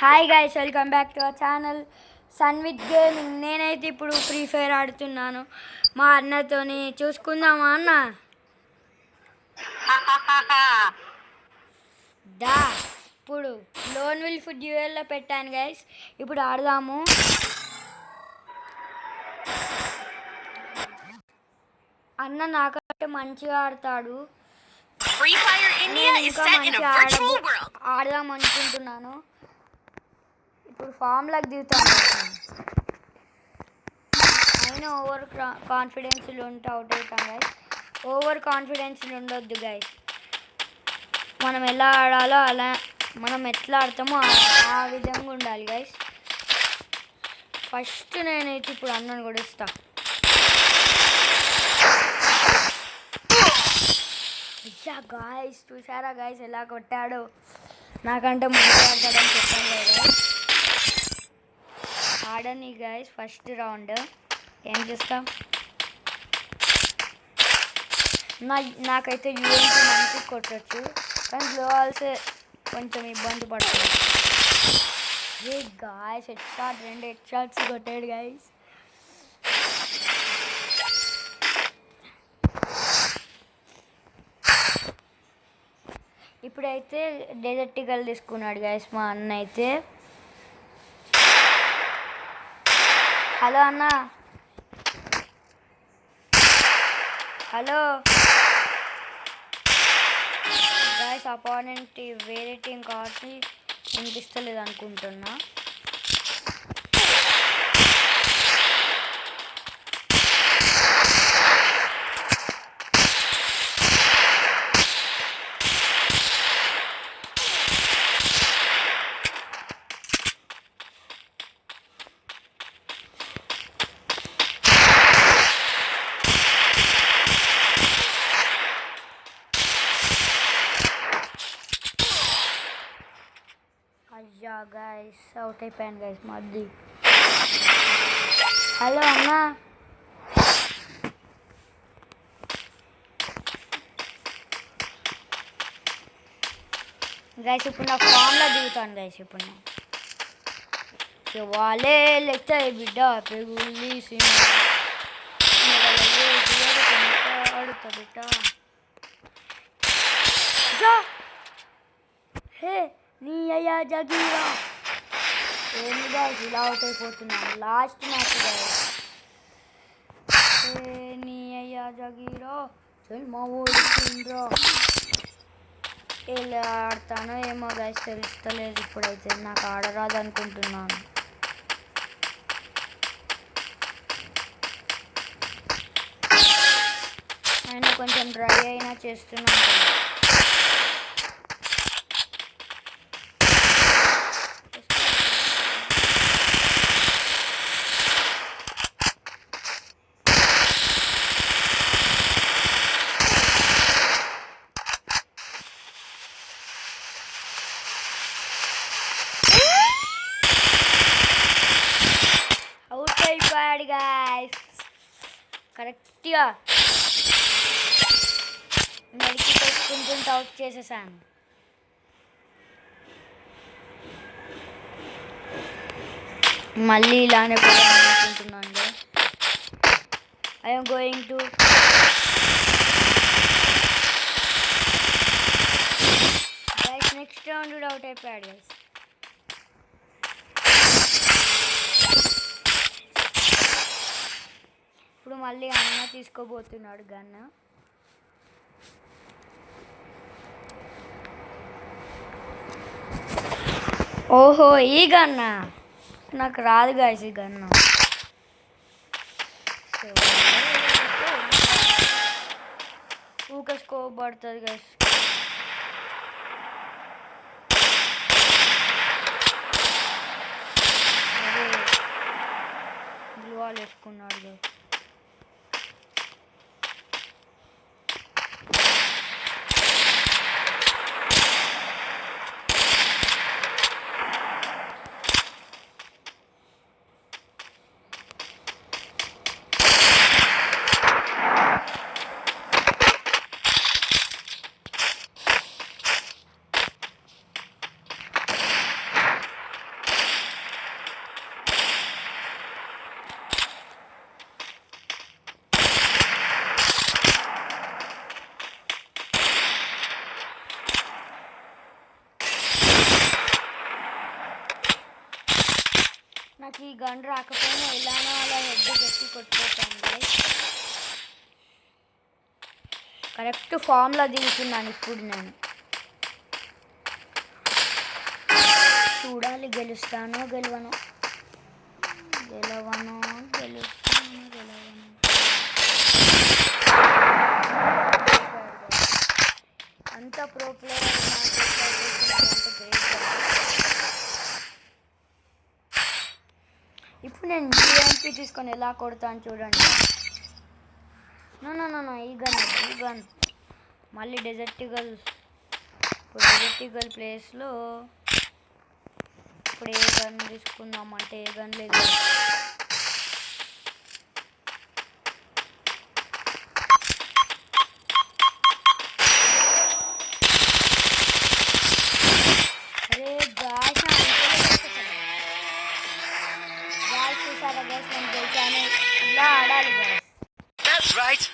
Hi guys, welcome back to our channel son with gaming. నేనైతే ఇప్పుడు free fire ఆడుతున్నాను మా అన్నతోని. చూసుకుందామా అన్న? దా ఇప్పుడు లోన్ విల్ఫ్ డ్యూయల్లో పెట్టాను గైస్. ఇప్పుడు ఆడదాము. అన్న నాకంటే మంచిగా ఆడతాడు. ఇంకా మంచిగా ఆడదాం అనుకుంటున్నాను. ఇప్పుడు ఫామ్లకు దిగుతాను. అయినా ఓవర్ కాన్ఫిడెన్స్లో ఉంటే అవుట్ అవుతాం గైస్. ఓవర్ కాన్ఫిడెన్స్లో ఉండొద్దు గైస్. మనం ఎలా ఆడాలో అలా, మనం ఎట్లా ఆడతామో ఆ విధంగా ఉండాలి గైస్. ఫస్ట్ నేనైతే ఇప్పుడు అన్నను కూడా ఇస్తా. ఇచ్చా గాయస్, చూసారా గాయస్ ఎలా కొట్టాడో? నాకంటే ముందు ఆడతాడని చెప్పాను కదా. ఆడని గాయస్ ఫస్ట్ రౌండ్. ఏం చేస్తాం? నాకైతే యూఎన్కి మంచి కొట్టచ్చు, కానీ గ్లోవాల్సే కొంచెం ఇబ్బంది పడుతుంది. ఏ guys, head shot, 2 head shots కొట్టాడు గాయస్. ఇప్పుడైతే డెజర్ట్ ఈగల్ తీసుకున్నాడు గైస్ మా అన్న అయితే. హలో అన్న, హలో గైస్. అపోనెంట్ వేరే టీం కాబట్టి వినిపిస్తలేదు అనుకుంటున్నా. అయ్యా గైస్, అవుట్ అయిపోయాను గైస్ మళ్ళీ. హలో అన్న, గైస్ ఇప్పుడు నా ఫామ్లో దిగుతాను గైస్. ఇప్పుడు నేను వాళ్ళే లెక్తాయి బిడ్డ పెగులి ఆడుతా బిడ్డ. హే నీ అయ్యా జగీరా. ఏంది గాయస్ ఇలా అవుట్ అయిపోతున్నాను? Last match guys. హే నీ అయ్యా జగీరా, మా ఓడిరా. ఎలా ఆడతానో ఏమో గాయస్ తెలుస్తలేదు. ఇప్పుడైతే నాకు ఆడరాదు అనుకుంటున్నాను. అయినా కొంచెం ట్రై అయినా చేస్తున్నాను. అవుట్ అయిపోయాడు గాయస్. కరెక్ట్గా మెడికి తెచ్చుకుంటుంటే అవుట్ చేసేసాను. మళ్ళీ ఇలానే అనుకుంటున్నాను. I'm going to guys. Next round కూడా అవుట్ అయిపోయాడు గైస్. ఇప్పుడు మళ్ళీ అన్న తీసుకోబోతున్నాడు గన్. ఓహో, ఈ గన్నా నాకు రాదు గాయస్. ఈ గన్ను ఊకే స్కోప్ పడుతుంది గాయస్. అదే బ్లూ వాల్ వేసుకున్నాడు గాయస్. ఈ గన్ రాకపోయినా ఎలానో అలా హెడ్ పెట్టి కొట్టేసాను గైస్. కరెక్ట్ ఫామ్లో దిగుతున్నాను ఇప్పుడు నేను. చూడాలి గెలుస్తానో గెలవను. అంత ప్రో ప్లేయర్ ఇప్పుడు నేను జిఎంపీ తీసుకొని ఎలా కొడతాను చూడండి. నో ఈ గన్ మళ్ళీ డెజర్ట్ ఈగల్ ప్లేస్లో ఇప్పుడు ఏ గన్ తీసుకుందామంటే ఏ గన్ లేదు. అరే గాయస్ చూసారా గైస్, నేను గెలిచాను. ఇలా ఆడాలి గైస్.